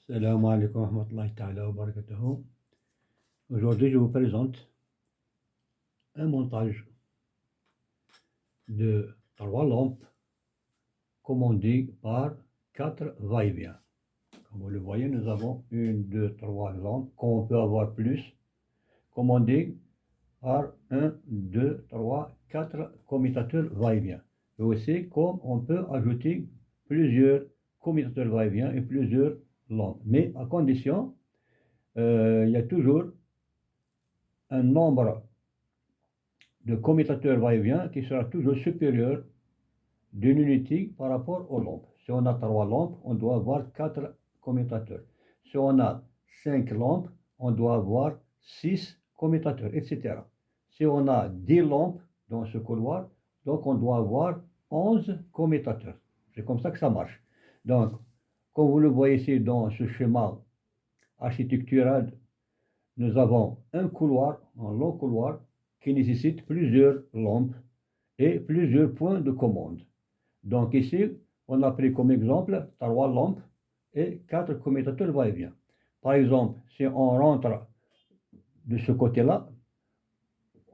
Salam alaikum wa rahmatullahi ta'ala wa barakatuhu. Aujourd'hui, je vous présente un montage de 3 lampes commandées par 4 va-et-vient. Comme vous le voyez, nous avons 1, 2, 3 lampes, qu'on peut avoir plus, commandées par 1, 2, 3, 4 commutateurs va-et-vient. Et aussi, comme on peut ajouter plusieurs commutateurs va-et-vient et plusieurs lampes. Mais à condition, il y a toujours un nombre de commutateurs va-et-vient qui sera toujours supérieur d'une unité par rapport aux lampes. Si on a 3 lampes, on doit avoir 4 commutateurs. Si on a 5 lampes, on doit avoir 6 commutateurs, etc. Si on a 10 lampes dans ce couloir, donc on doit avoir 11 commutateurs. C'est comme ça que ça marche. Donc, comme vous le voyez ici dans ce schéma architectural, nous avons un couloir, un long couloir, qui nécessite plusieurs lampes et plusieurs points de commande. Donc ici, on a pris comme exemple 3 lampes et 4 commutateurs va-et-vient. Par exemple, si on rentre de ce côté-là,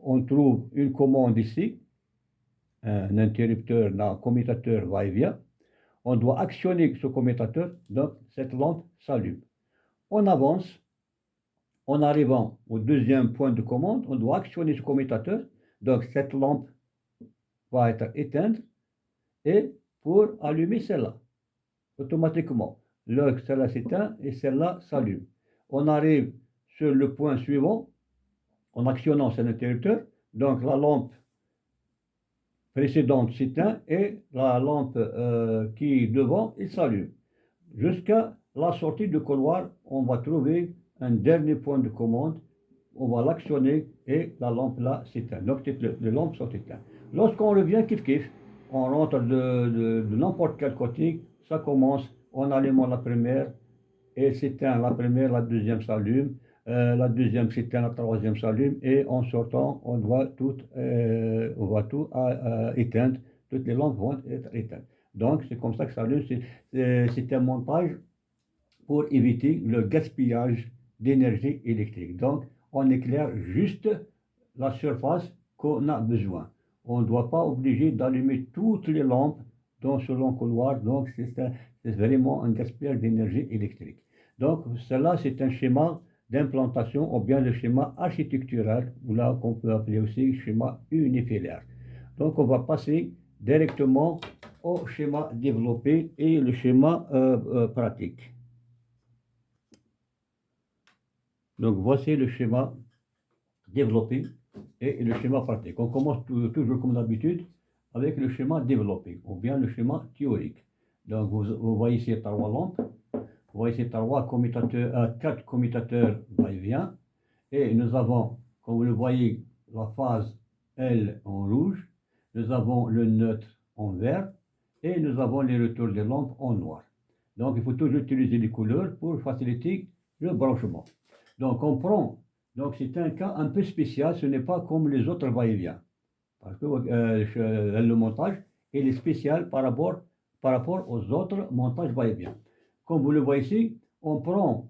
on trouve une commande ici, un interrupteur, un commutateur va-et-vient. On doit actionner ce commutateur, donc cette lampe s'allume. On avance. En arrivant au deuxième point de commande, on doit actionner ce commutateur. Donc cette lampe va être éteinte et pour allumer celle-là, automatiquement. Celle-là s'éteint et celle-là s'allume. On arrive sur le point suivant en actionnant cet interrupteur. Donc la lampe précédente s'éteint et la lampe qui est devant, il s'allume. Jusqu'à la sortie du couloir, on va trouver un dernier point de commande, on va l'actionner et la lampe là s'éteint. Donc les lampes sont éteintes. Lorsqu'on revient kiff, on rentre de n'importe quel côté, ça commence, on allume la première et s'éteint la première, la deuxième s'allume, la deuxième s'éteint, la troisième s'allume et en sortant, on va tout éteindre, toutes les lampes vont être éteintes. Donc c'est comme ça que ça s'allume, c'est un montage pour éviter le gaspillage d'énergie électrique. Donc, on éclaire juste la surface qu'on a besoin. On ne doit pas obliger d'allumer toutes les lampes dans ce long couloir. Donc, c'est vraiment un gaspillage d'énergie électrique. Donc, cela, c'est un schéma d'implantation ou bien le schéma architectural, ou là qu'on peut appeler aussi schéma unifilaire. Donc, on va passer directement au schéma développé et le schéma pratique. Donc voici le schéma développé et le schéma pratique. On commence toujours comme d'habitude avec le schéma développé ou bien le schéma théorique. Donc vous voyez ici 3 lampes, vous voyez ici 4 commutateurs va-et-vient et nous avons, comme vous le voyez, la phase L en rouge, nous avons le neutre en vert et nous avons les retours des lampes en noir. Donc il faut toujours utiliser les couleurs pour faciliter le branchement. Donc on prend, donc c'est un cas un peu spécial, ce n'est pas comme les autres va-et-vient. Parce que le montage, il est spécial par rapport aux autres montages va-et-vient. Comme vous le voyez ici, on prend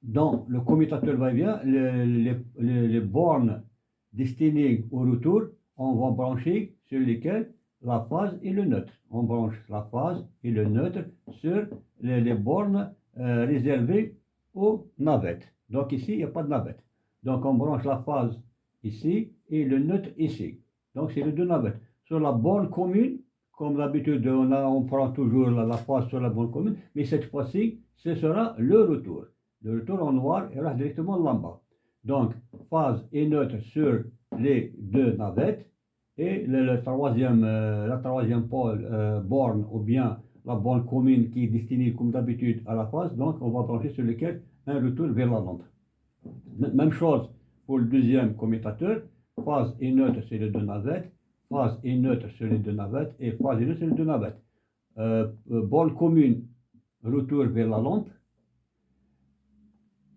dans le commutateur va-et-vient les bornes destinées au retour, on va brancher sur lesquelles la phase et le neutre. On branche la phase et le neutre sur les bornes réservées aux navettes. Donc ici, il n'y a pas de navette. Donc on branche la phase ici et le neutre ici. Donc c'est les 2 navettes. Sur la borne commune, comme d'habitude, on prend toujours la phase sur la borne commune, mais cette fois-ci, ce sera le retour. Le retour en noir ira directement là-bas. Donc phase et neutre sur les 2 navettes et la troisième borne ou bien la borne commune qui est destinée comme d'habitude à la phase, donc on va brancher sur lequel un retour vers la lampe. Même chose pour le deuxième commutateur, phase et neutre sur les 2 navettes, phase et neutre sur les 2 navettes et phase et neutre sur les 2 navettes. Borne commune, retour vers la lampe.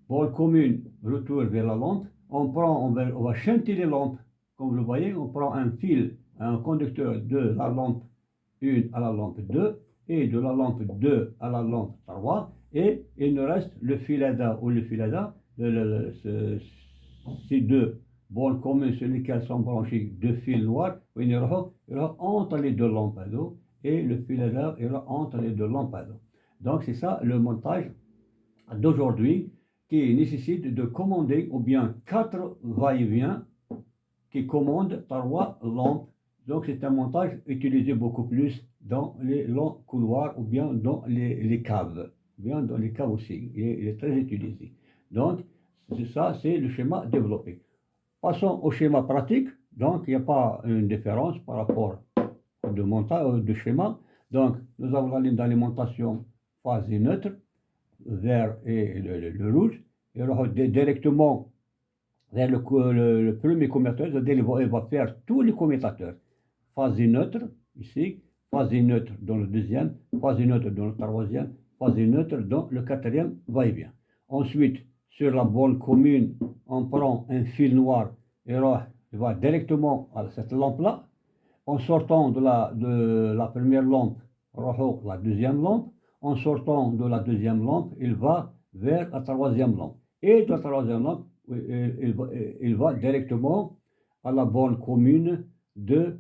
Borne commune, retour vers la lampe. On va chanter les lampes. Comme vous le voyez, on prend un fil, un conducteur de la lampe 1 à la lampe 2 et de la lampe 2 à la lampe 3 et il nous reste le filada ou le filada, ces deux bornes communes sur lesquelles sont branchés deux fils noirs, il y aura entre les deux lampadaires et le filada il y aura entre les deux lampadaires. Donc c'est ça le montage d'aujourd'hui qui nécessite de commander ou bien 4 va-et-vient qui commandent 3 lampes. Donc c'est un montage utilisé beaucoup plus dans les longs couloirs ou bien dans les caves. Bien dans les caves aussi, il est très utilisé. Donc c'est ça, c'est le schéma développé. Passons au schéma pratique. Donc il n'y a pas une différence par rapport de montage de schéma. Donc nous avons l'alimentation phase et neutre, vert et le rouge. Et alors directement vers le premier commutateur, c'est-à-dire il va faire tous les commutateurs. Phase neutre, ici, phase neutre dans le deuxième, phase neutre dans le troisième, phase neutre dans le quatrième, va-et-vient. Ensuite, sur la borne commune, on prend un fil noir et il va directement à cette lampe-là. En sortant de la première lampe, la deuxième lampe. En sortant de la deuxième lampe, il va vers la troisième lampe. Et de la troisième lampe, il va directement à la borne commune de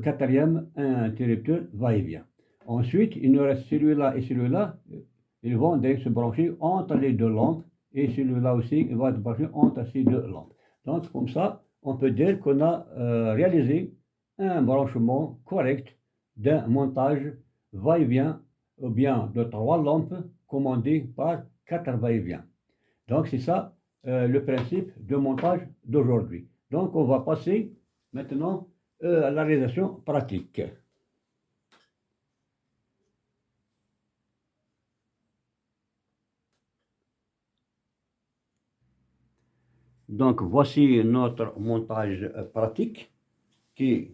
quatrième interrupteur va-et-vient. Ensuite, il nous reste celui-là et celui-là. Ils vont se brancher entre les deux lampes. Et celui-là aussi, il va être branché entre ces deux lampes. Donc, comme ça, on peut dire qu'on a réalisé un branchement correct d'un montage va-et-vient ou bien de 3 lampes commandées par 4 va-et-vient. Donc c'est ça le principe de montage d'aujourd'hui. Donc on va passer maintenant à la réalisation pratique. Donc voici notre montage pratique qui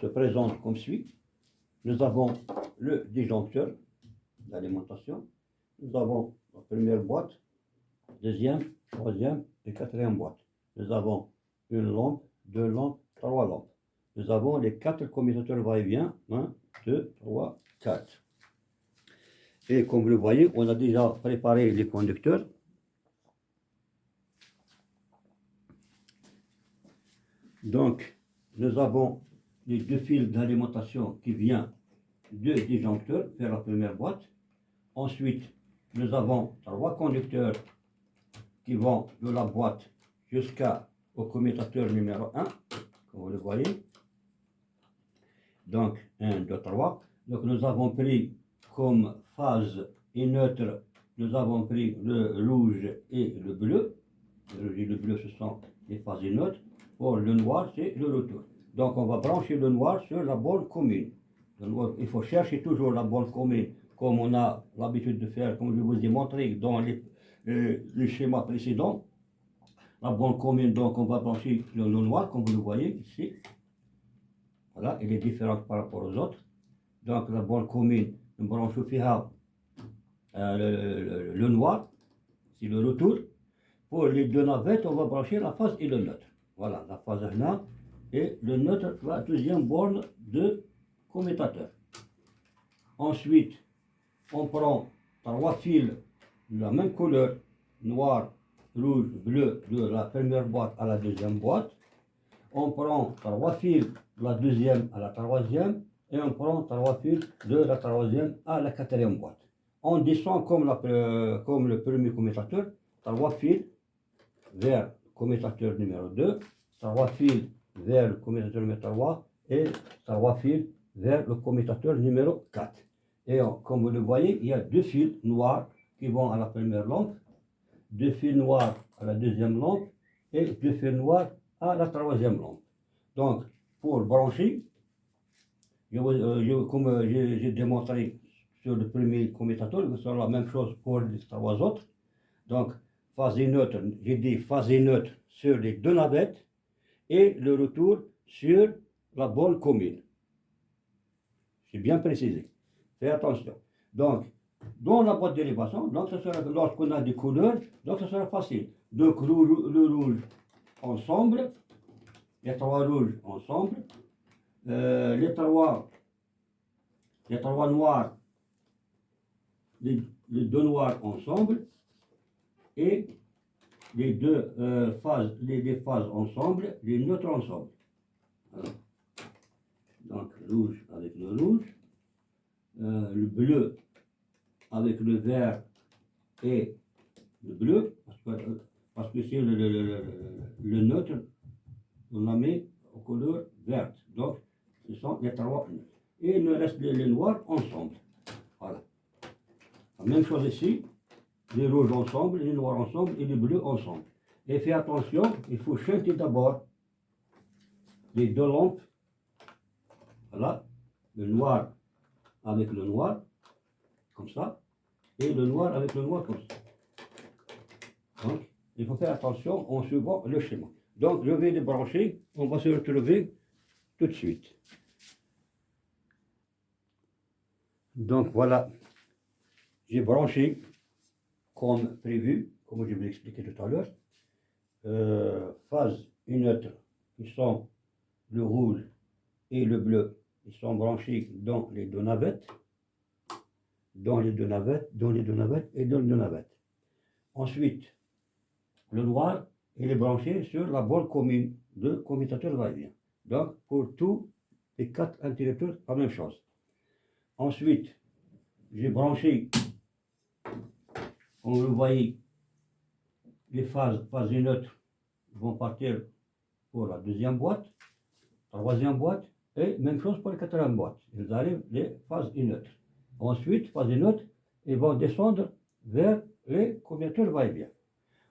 se présente comme suit. Nous avons le disjoncteur d'alimentation. Nous avons la première boîte, deuxième, troisième et quatrième boîte. Nous avons une lampe, 2 lampes, 3 lampes. Nous avons les 4 commutateurs va-et-vient, 1, 2, 3, 4. Et comme vous le voyez, on a déjà préparé les conducteurs. Donc, nous avons les 2 fils d'alimentation qui viennent du disjoncteur vers la première boîte. Ensuite, nous avons 3 conducteurs qui vont de la boîte jusqu'au commutateur numéro 1, comme vous le voyez. Donc 1, 2, 3. Donc nous avons pris comme phase et neutre, nous avons pris le rouge et le bleu. Le rouge et le bleu, ce sont les phases et neutres. Pour le noir, c'est le retour. Donc on va brancher le noir sur la borne commune. Il faut chercher toujours la borne commune, comme on a l'habitude de faire, comme je vous ai montré dans le schéma précédent. La borne commune, donc on va brancher le noir, comme vous le voyez ici. Voilà, elle est différente par rapport aux autres. Donc la borne commune, nous branchons le noir, c'est le retour. Pour les deux navettes, on va brancher la phase et le neutre. Voilà, la phase là et le neutre, la deuxième borne de commutateur. Ensuite, on prend 3 fils de la même couleur, noir, rouge, bleu, de la première boîte à la deuxième boîte. On prend 3 fils de la deuxième à la troisième et on prend 3 fils de la troisième à la quatrième boîte. On descend comme le premier commutateur, 3 fils vers le commutateur numéro 2, 3 fils vers le commutateur numéro 3 et 3 fils vers le commutateur numéro 4. Et comme vous le voyez, il y a 2 fils noirs qui vont à la première lampe, 2 fils noirs à la deuxième lampe et 2 fils noirs à la troisième lampe. Donc, pour brancher, comme j'ai démontré sur le premier commutateur, ce sera la même chose pour les 3 autres. Donc, phase neutre, j'ai dit phase neutre sur les 2 navettes et le retour sur la borne commune. C'est bien précisé. Faites attention. Donc, dans la boîte d'élévation, donc lorsqu'on a des couleurs, donc ce sera facile. Donc, le rouge ensemble, les 3 rouges ensemble, les 3 noirs, les deux noirs ensemble et les deux phases, les phases ensemble, les neutres ensemble. Voilà. Donc rouge avec le rouge, le bleu avec le vert et le bleu, parce que c'est le neutre, on la met en couleur verte. Donc ce sont les trois neutres. Et il me reste les noirs ensemble. Voilà. La même chose ici, les rouges ensemble, les noirs ensemble et les bleus ensemble. Et fais attention, il faut chanter d'abord les deux lampes. Voilà, le noir avec le noir, comme ça, et le noir avec le noir, comme ça. Donc, il faut faire attention en suivant le schéma. Donc, je vais les brancher, on va se retrouver tout de suite. Donc, voilà, j'ai branché comme prévu, comme je vous l'ai expliqué tout à l'heure, phase et neutre, qui sont le rouge et le bleu, ils sont branchés dans les deux navettes, dans les deux navettes, dans les deux navettes et dans les deux navettes. Ensuite, le noir, il est branché sur la borne commune de commutateur va-et-vient. Donc, pour tous les quatre interrupteurs, la même chose. Ensuite, j'ai branché, comme vous le voyez, les phases et neutres vont partir pour la deuxième boîte, troisième boîte, et même chose pour la quatrième boîte. Ils arrivent les phases et neutres. Ensuite, phases et neutres, ils vont descendre vers les commutateurs va-et-vient.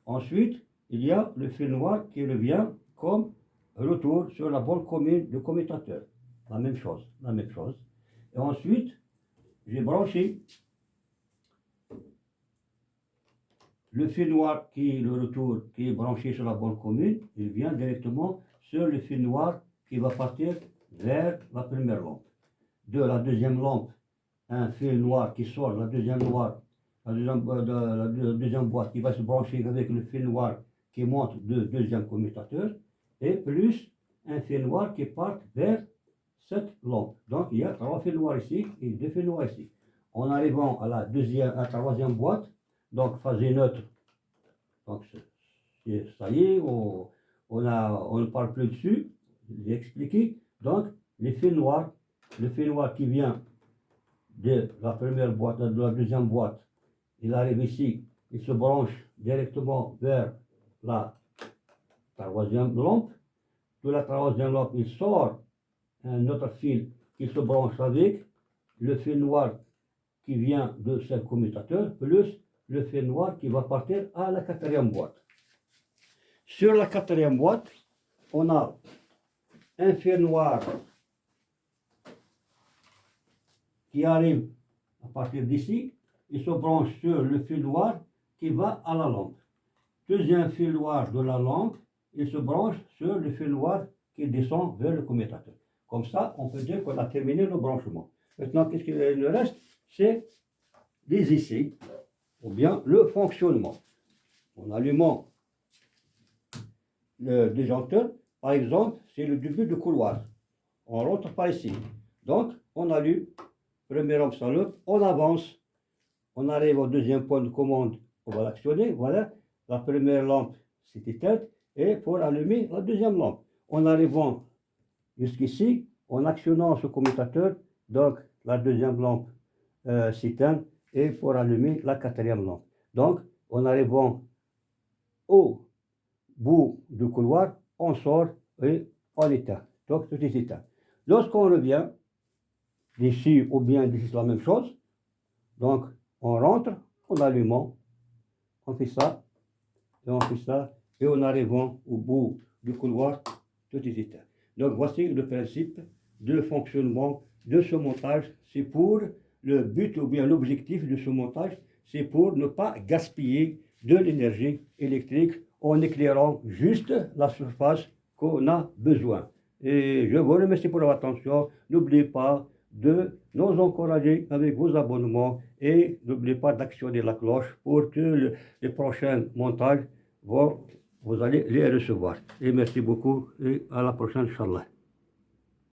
Ensuite, il y a le fil noir qui revient comme retour sur la borne commune du commutateur. La même chose, la même chose. Et ensuite, j'ai branché le fil noir qui est le retour, qui est branché sur la borne commune, il vient directement sur le fil noir qui va partir vers la première lampe. De la deuxième lampe, un fil noir qui sort, la deuxième boîte qui va se brancher avec le fil noir qui monte du deuxième commutateur, et plus un fil noir qui part vers cette lampe. Donc il y a trois fils noirs ici et deux fils noirs ici. En arrivant à la troisième boîte, donc phase neutre, donc ça y est, on ne parle plus dessus, j'ai expliqué. Donc les fils noirs, le fil noir qui vient de la première boîte, de la deuxième boîte, il arrive ici, il se branche directement vers la troisième lampe. De la troisième lampe, il sort un autre fil qui se branche avec le fil noir qui vient de ce commutateur, plus le fil noir qui va partir à la quatrième boîte. Sur la quatrième boîte, on a un fil noir qui arrive à partir d'ici, il se branche sur le fil noir qui va à la lampe. Deuxième fil noir de la lampe, il se branche sur le fil noir qui descend vers le commutateur. Comme ça, on peut dire qu'on a terminé le branchement. Maintenant, qu'est-ce qu'il nous reste? C'est les essais, ou bien le fonctionnement. En allumant le disjoncteur, par exemple, c'est le début du couloir. On rentre par ici. Donc, on allume, première lampe s'allume, on avance, on arrive au deuxième point de commande, on va l'actionner, voilà. La première lampe s'est éteinte, et pour allumer la deuxième lampe. En arrivant jusqu'ici, en actionnant ce commutateur, donc la deuxième lampe s'éteint, et pour allumer la quatrième lampe. Donc, en arrivant au bout du couloir, on sort et on éteint. Donc, tout est éteint. Lorsqu'on revient d'ici ou bien d'ici, c'est la même chose. Donc, on rentre en allumant, on fait ça, et on fait ça, et en arrivant au bout du couloir, tout est éteint. Donc, voici le principe de fonctionnement de ce montage. C'est pour le but ou bien l'objectif de ce montage, c'est pour ne pas gaspiller de l'énergie électrique en éclairant juste la surface qu'on a besoin. Et je vous remercie pour votre attention. N'oubliez pas de nous encourager avec vos abonnements et n'oubliez pas d'actionner la cloche pour que les prochains montages, vous allez les recevoir. Et merci beaucoup et à la prochaine, Inch'Allah.